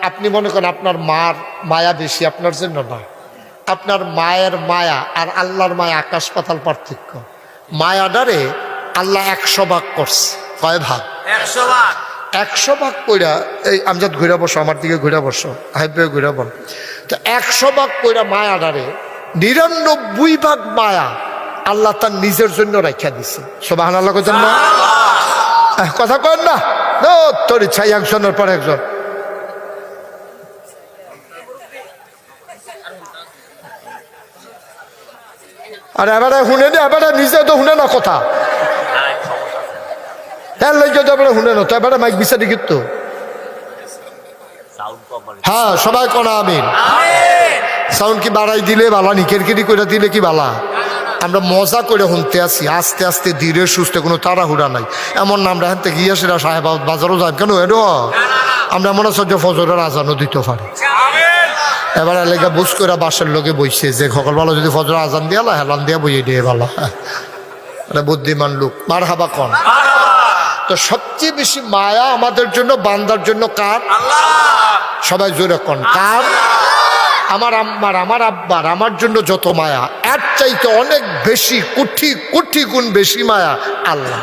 আপনি মনে করেন আপনার মার মায়া বেশি, আপনার জন্য না। আপনার মায়ের মায়া আর আল্লাহর মায়া আকাশ পাতাল পার্থক্য। মায়াডারে আল্লাহ 100 ভাগ করছে। কয় ভাগ? 100 ভাগ। 100 ভাগ কইরা, এই আমজাদ ঘুরে বসো, আমার দিকে ঘুরে বসো, হাইবে ঘুরে বল। তো 100 ভাগ কইরা মায়াডারে 99 ভাগ মায়া আল্লাহ তার নিজের জন্য রাখা দিছে। সুবহানাল্লাহ কইতেন না? কথা কন না, তোর ইচ্ছা একজনের পর একজন। আর এবারে শুনে নি, এবারে নিজে তো শুনে না কথা, হ্যাঁ লইজে তো এবারে শুনে না তো, এবারে মাইক বিচারি কিন্তু। হ্যাঁ সবাই কোনা আমিন। সাউন্ড কি বাড়াই দিলে বালা, নিকেরকিরি করে দিলে কি বালা? আমরা মজা করে শুনতে আসি, আস্তে আস্তে ধীরে সুস্থে, কোনো তাড়াহুড়া নাই। এমন না আমরা হাতে গিয়ে সেটা সাহেব বাজারও যাই কেন, এর আমরা মনে হচ্ছে যে ফজরের আজানও দিতে পারি। এবার এলাকা বুঝ করে বাসের লোকে বইছে যে সকালবেলা যদি ফজর আজান দিয়ে হেলান দিয়ে বইয়ে দিয়ে ভালো, বুদ্ধিমান লোক। মার হাবা কন। তো সবচেয়ে বেশি মায়া আমাদের জন্য, বান্দার জন্য কার? সবাই জোরে কন কার? আমার আম্মার, আমার আব্বার, আমার জন্য যত মায়া, এর চাইতে অনেক বেশি, কোটি কোটি গুণ বেশি মায়া আল্লাহ।